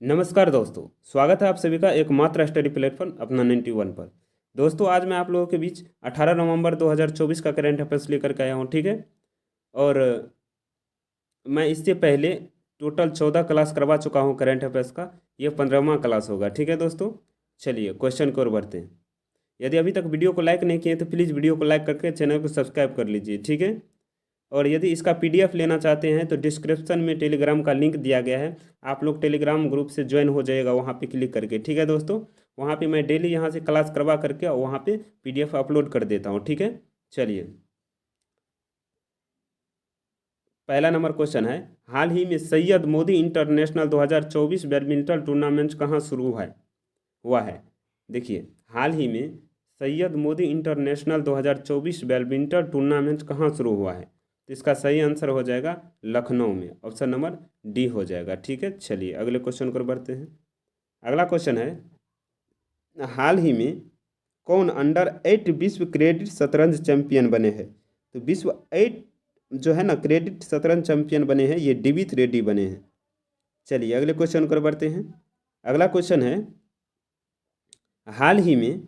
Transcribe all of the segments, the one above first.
नमस्कार दोस्तों, स्वागत है आप सभी का एकमात्र स्टडी प्लेटफॉर्म अपना 91 पर। दोस्तों, आज मैं आप लोगों के बीच 18 नवंबर 2024 का करंट अफेयर्स लेकर के आया हूँ, ठीक है। और मैं इससे पहले टोटल 14 क्लास करवा चुका हूँ करंट अफेयर्स का। ये 15वां क्लास होगा, ठीक है दोस्तों। चलिए क्वेश्चन की ओर बढ़ते हैं। यदि अभी तक वीडियो को लाइक नहीं किए तो प्लीज़ वीडियो को लाइक करके चैनल को सब्सक्राइब कर लीजिए, ठीक है। और यदि इसका पीडीएफ लेना चाहते हैं तो डिस्क्रिप्शन में टेलीग्राम का लिंक दिया गया है। आप लोग टेलीग्राम ग्रुप से ज्वाइन हो जाएगा वहाँ पे क्लिक करके, ठीक है दोस्तों। वहाँ पे मैं डेली यहाँ से क्लास करवा करके और वहाँ पे पीडीएफ अपलोड कर देता हूँ, ठीक है। चलिए, पहला नंबर क्वेश्चन है, हाल ही में Syed Modi international 2024 badminton tournament कहाँ शुरू हुआ है। देखिए, हाल ही में Syed Modi international 2024 badminton tournament कहाँ शुरू हुआ है। तो इसका सही आंसर हो जाएगा लखनऊ में, ऑप्शन नंबर डी हो जाएगा, ठीक है। चलिए अगले क्वेश्चन को बढ़ते हैं। अगला क्वेश्चन है, हाल ही में कौन अंडर 8 विश्व क्रेडिट शतरंज चैंपियन बने हैं। तो विश्व 8 जो है ना क्रेडिट शतरंज चैंपियन बने हैं, ये दिविज रेड्डी बने हैं। चलिए अगले क्वेश्चन को बढ़ते हैं। अगला क्वेश्चन है, हाल ही में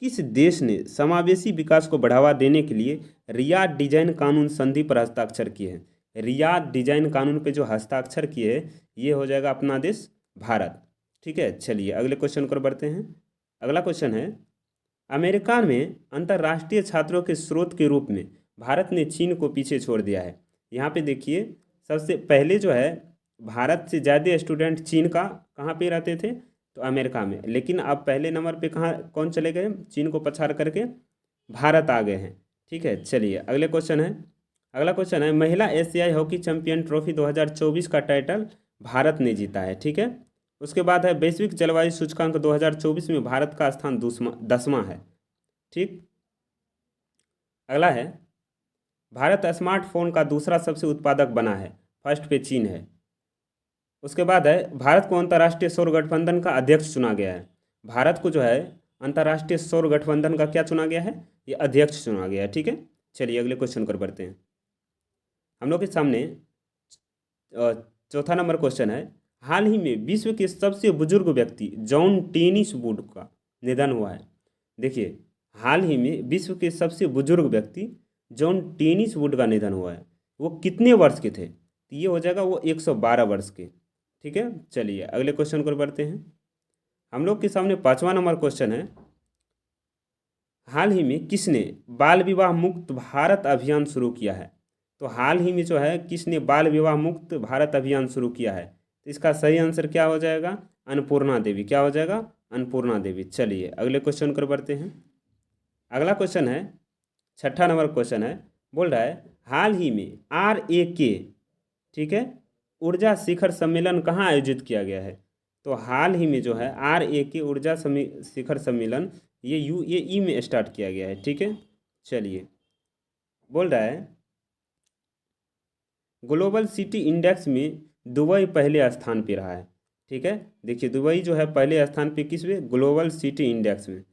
किस देश ने समावेशी विकास को बढ़ावा देने के लिए रियाद डिजाइन कानून संधि पर हस्ताक्षर किए हैं। रियाद डिजाइन कानून पे जो हस्ताक्षर किए हैं ये हो जाएगा अपना देश भारत, ठीक है। चलिए अगले क्वेश्चन पर बढ़ते हैं। अगला क्वेश्चन है, अमेरिका में अंतर्राष्ट्रीय छात्रों के स्रोत के रूप में भारत ने चीन को पीछे छोड़ दिया है। यहाँ पे देखिए, सबसे पहले जो है भारत से ज़्यादा स्टूडेंट चीन का कहाँ पे रहते थे, तो अमेरिका में। लेकिन अब पहले नंबर पे कहाँ कौन चले गए, चीन को पछाड़ करके भारत आ गए हैं, ठीक है। चलिए अगले क्वेश्चन है। अगला क्वेश्चन है, महिला एशियाई हॉकी चैंपियन ट्रॉफी 2024 का टाइटल भारत ने जीता है, ठीक है। उसके बाद है, वैश्विक जलवायु सूचकांक 2024 में भारत का स्थान 10वां है, ठीक। अगला है, भारत स्मार्टफोन का दूसरा सबसे उत्पादक बना है, फर्स्ट पे चीन है। उसके बाद है, भारत को अंतर्राष्ट्रीय सौर गठबंधन का अध्यक्ष चुना गया है। भारत को जो है अंतर्राष्ट्रीय सौर गठबंधन का क्या चुना गया है, ये अध्यक्ष चुना गया है, ठीक है। चलिए अगले क्वेश्चन पर बढ़ते हैं। हम लोग के सामने चौथा नंबर क्वेश्चन है, हाल ही में विश्व के सबसे बुजुर्ग व्यक्ति जॉन टेनिस वुड का निधन हुआ है। देखिए, हाल ही में विश्व के सबसे बुजुर्ग व्यक्ति जॉन टेनिस वुड का निधन हुआ है। वो कितने वर्ष के थे, तो ये हो जाएगा वो 112 वर्ष के, ठीक है। चलिए अगले क्वेश्चन पर बढ़ते हैं। हम लोग के सामने पांचवा नंबर क्वेश्चन है, हाल ही में किसने बाल विवाह मुक्त भारत अभियान शुरू किया है। तो हाल ही में जो है किसने बाल विवाह मुक्त भारत अभियान शुरू किया है, तो इसका सही आंसर क्या हो जाएगा, अन्नपूर्णा देवी। क्या हो जाएगा, अन्नपूर्णा देवी। चलिए अगले क्वेश्चन पर बढ़ते हैं। अगला क्वेश्चन है, छठा नंबर क्वेश्चन है, बोल रहा है, हाल ही में RAK, ठीक है, ऊर्जा शिखर सम्मेलन कहाँ आयोजित किया गया है। तो हाल ही में जो है RAK ऊर्जा शिखर सम्मेलन ये UAE में स्टार्ट किया गया है, ठीक है। चलिए, बोल रहा है, ग्लोबल सिटी इंडेक्स में दुबई पहले स्थान पे रहा है, ठीक है। देखिए, दुबई जो है पहले स्थान पे किस में, ग्लोबल सिटी इंडेक्स में।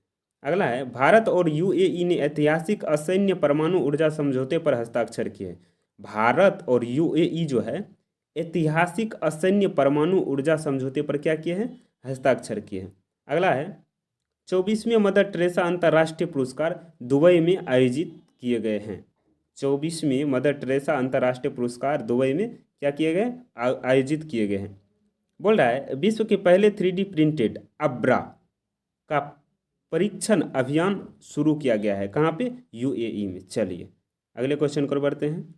अगला है, भारत और UAE ने ऐतिहासिक असैन्य परमाणु ऊर्जा समझौते पर हस्ताक्षर किए। भारत और UAE जो है ऐतिहासिक असैन्य परमाणु ऊर्जा समझौते पर क्या किए हैं, हस्ताक्षर किए हैं। अगला है, 24वें मदर टेरेसा अंतर्राष्ट्रीय पुरस्कार दुबई में आयोजित किए गए हैं। 24वें मदर टेरेसा अंतर्राष्ट्रीय पुरस्कार दुबई में क्या किए गए, आयोजित किए गए हैं। बोल रहा है, विश्व के पहले 3D प्रिंटेड अब्रा का परीक्षण अभियान शुरू किया गया है, कहाँ पे, UAE में। चलिए अगले क्वेश्चन पर बढ़ते हैं।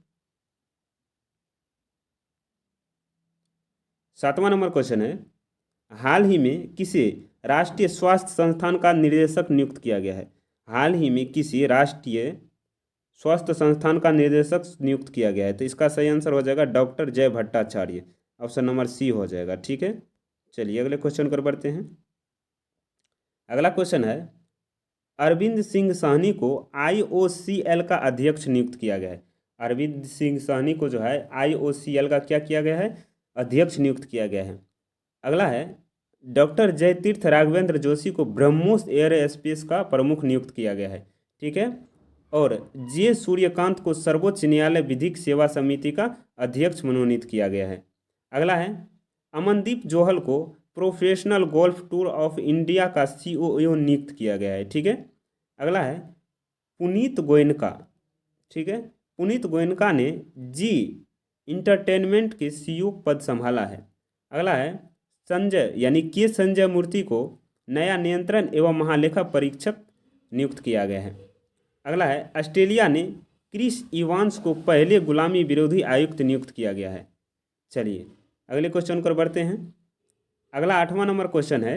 सातवां नंबर क्वेश्चन है, हाल ही में किसे राष्ट्रीय स्वास्थ्य संस्थान का निर्देशक नियुक्त किया गया है। हाल ही में किसी राष्ट्रीय स्वास्थ्य संस्थान का निर्देशक नियुक्त किया गया है, तो इसका सही आंसर हो जाएगा डॉक्टर जय भट्टाचार्य, ऑप्शन नंबर सी हो जाएगा, ठीक है। चलिए अगले क्वेश्चन पर बढ़ते हैं। अगला क्वेश्चन है, अरविंद सिंह साहनी को IOCL का अध्यक्ष नियुक्त किया गया है। अरविंद सिंह साहनी को जो है IOCL का क्या किया गया है, अध्यक्ष नियुक्त किया गया है। अगला है, डॉक्टर जयतीर्थ राघवेंद्र जोशी को ब्रह्मोस एयर स्पेस का प्रमुख नियुक्त किया गया है, ठीक है। और जे सूर्यकांत को सर्वोच्च न्यायालय विधिक सेवा समिति का अध्यक्ष मनोनीत किया गया है। अगला है, अमनदीप जोहल को professional golf tour of India का सीईओ नियुक्त किया गया है। ठीक है, अगला है पुनीत गोयनका। ठीक है, पुनीत गोयनका ने जी इंटरटेनमेंट के सीईओ पद संभाला है। अगला है संजय यानी के संजय मूर्ति को नया नियंत्रण एवं महालेखा परीक्षक नियुक्त किया गया है। अगला है ऑस्ट्रेलिया ने क्रिस इवांस को पहले गुलामी विरोधी आयुक्त नियुक्त किया गया है। चलिए अगले क्वेश्चन पर बढ़ते हैं। अगला 8वां नंबर क्वेश्चन है,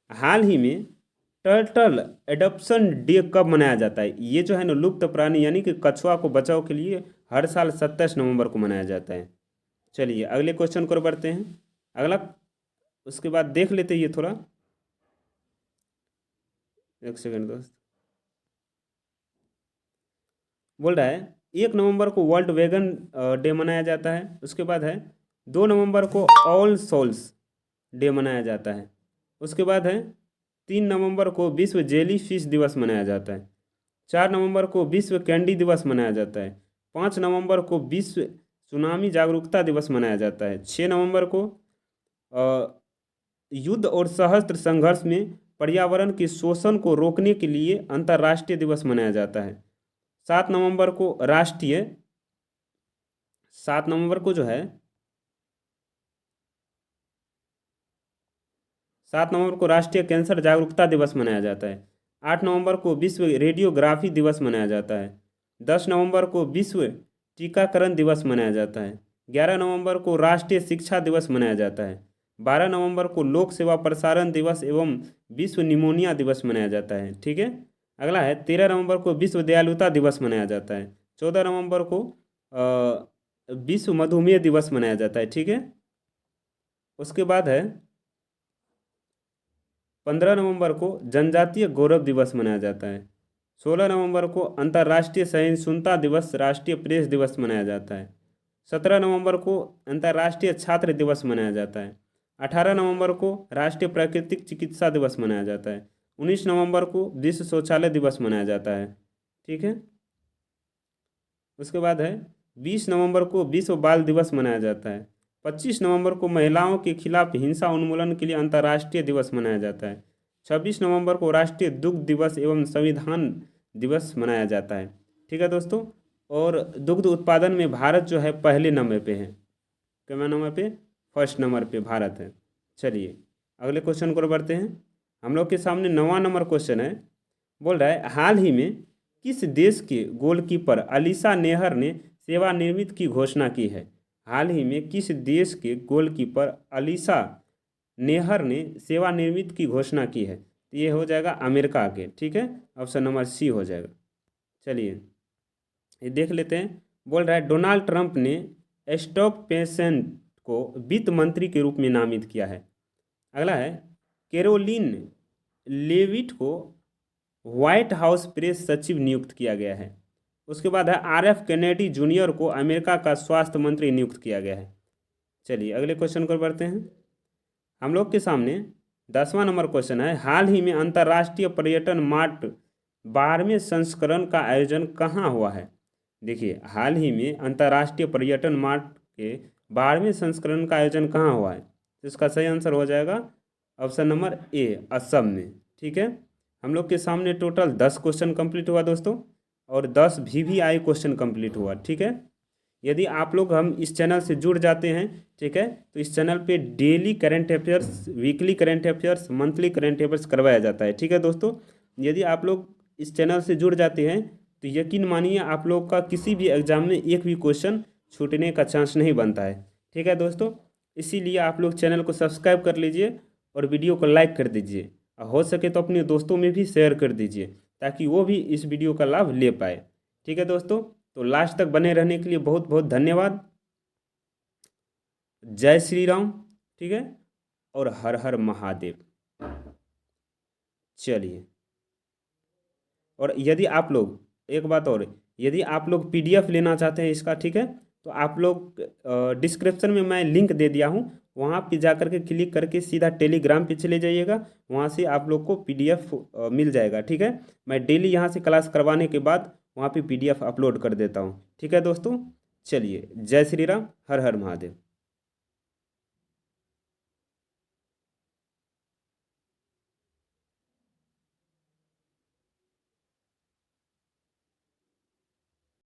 हाल ही में टर्टल एडॉप्शन डे कब मनाया जाता है? ये जो है ना लुप्त प्राणी यानी कि कछुआ को बचाव के लिए हर साल 27 नवंबर को मनाया जाता है। चलिए अगले क्वेश्चन पर बढ़ते हैं। अगला उसके बाद देख लेते हैं, ये थोड़ा एक सेकंड दोस्त। बोल रहा है 1 नवंबर को वर्ल्ड वेगन डे मनाया जाता है। उसके बाद है 2 नवंबर को ऑल सोल्स डे मनाया जाता है। उसके बाद है 3 नवंबर को विश्व जेली फिश दिवस मनाया जाता है। 4 नवंबर को विश्व कैंडी दिवस मनाया जाता है। 5 नवंबर को विश्व सुनामी जागरूकता दिवस मनाया जाता है। 6 नवंबर को युद्ध और सशस्त्र संघर्ष में पर्यावरण के शोषण को रोकने के लिए अंतर्राष्ट्रीय दिवस मनाया जाता है। 7 नवंबर को 7 नवंबर को जो है 7 नवंबर को राष्ट्रीय कैंसर जागरूकता दिवस मनाया जाता है। 8 नवंबर को विश्व रेडियोग्राफी दिवस मनाया जाता है। 10 नवंबर को विश्व टीकाकरण दिवस मनाया जाता है। 11 नवंबर को राष्ट्रीय शिक्षा दिवस मनाया जाता है। 12 नवंबर को लोक सेवा प्रसारण दिवस एवं विश्व निमोनिया दिवस मनाया जाता है। ठीक है, अगला है 13 नवंबर को विश्व दयालुता दिवस मनाया जाता है। 14 नवंबर को विश्व मधुमेह दिवस मनाया जाता है। ठीक है, उसके बाद है 15 नवंबर को जनजातीय गौरव दिवस मनाया जाता है। 16 नवंबर को अंतर्राष्ट्रीय सहिष्णुता दिवस राष्ट्रीय प्रेस दिवस मनाया जाता है। 17 नवंबर को अंतर्राष्ट्रीय छात्र दिवस मनाया जाता है। 18 नवंबर को राष्ट्रीय प्राकृतिक चिकित्सा दिवस मनाया जाता है। 19 नवंबर को विश्व शौचालय दिवस मनाया जाता है। ठीक है, उसके बाद है 20 नवंबर को विश्व बाल दिवस मनाया जाता है। 25 नवंबर को महिलाओं के खिलाफ हिंसा उन्मूलन के लिए अंतर्राष्ट्रीय दिवस मनाया जाता है। 26 नवंबर को राष्ट्रीय दुग्ध दिवस एवं संविधान दिवस मनाया जाता है। ठीक है दोस्तों, और दुग्ध उत्पादन में भारत जो है पहले नंबर पे है। कितना नंबर पे? फर्स्ट नंबर पे भारत है। चलिए अगले क्वेश्चन को बढ़ते हैं। हम लोग के सामने 9वां नंबर क्वेश्चन है। बोल रहा है हाल ही में किस देश के गोलकीपर अलीशा नेहर ने सेवानिवृत्ति की घोषणा की है? हाल ही में किस देश के गोलकीपर अलीशा नेहर ने सेवानिवृत्ति की घोषणा की है? तो ये हो जाएगा अमेरिका के। ठीक है, ऑप्शन नंबर सी हो जाएगा। चलिए ये देख लेते हैं। बोल रहा है डोनाल्ड ट्रंप ने स्टॉक पेसेंट को वित्त मंत्री के रूप में नामित किया है। अगला है कैरोलिन लेविट को व्हाइट हाउस प्रेस सचिव नियुक्त किया गया है। उसके बाद है RF कैनेडी जूनियर को अमेरिका का स्वास्थ्य मंत्री नियुक्त किया गया है। चलिए अगले क्वेश्चन पर बढ़ते हैं। हम लोग के सामने 10वां नंबर क्वेश्चन है, हाल ही में अंतर्राष्ट्रीय पर्यटन मार्ट 12वें संस्करण का आयोजन कहाँ हुआ है? देखिए हाल ही में अंतर्राष्ट्रीय पर्यटन मार्ट के 12वें संस्करण का आयोजन कहाँ हुआ है? तो इसका सही आंसर हो जाएगा ऑप्शन नंबर ए, असम में। ठीक है, हम लोग के सामने टोटल 10 क्वेश्चन कंप्लीट हुआ दोस्तों, और 10 VVI क्वेश्चन कंप्लीट हुआ। ठीक है, यदि आप लोग हम इस चैनल से जुड़ जाते हैं, ठीक है, तो इस चैनल पे daily current affairs, weekly current affairs, monthly current affairs करवाया जाता है। ठीक है दोस्तों, यदि आप लोग इस चैनल से जुड़ जाते हैं तो यकीन मानिए आप लोग का किसी भी एग्जाम में एक भी क्वेश्चन छूटने का चांस नहीं बनता है। ठीक है दोस्तों, इसीलिए आप लोग चैनल को सब्सक्राइब कर लीजिए और वीडियो को लाइक कर दीजिए, और हो सके तो अपने दोस्तों में भी शेयर कर दीजिए ताकि वो भी इस वीडियो का लाभ ले पाए। ठीक है दोस्तों, तो लास्ट तक बने रहने के लिए बहुत बहुत धन्यवाद। जय श्री राम। ठीक है, और हर हर महादेव। चलिए, और यदि आप लोग एक बात और, यदि आप लोग PDF लेना चाहते हैं इसका, ठीक है, तो आप लोग डिस्क्रिप्शन में मैं लिंक दे दिया हूँ, वहाँ पे जा करके क्लिक करके सीधा टेलीग्राम पे चले जाइएगा, वहाँ से आप लोग को PDF मिल जाएगा। ठीक है, मैं डेली यहाँ से क्लास करवाने के बाद वहाँ पे PDF अपलोड कर देता हूँ। ठीक है दोस्तों, चलिए जय श्री राम, हर हर महादेव।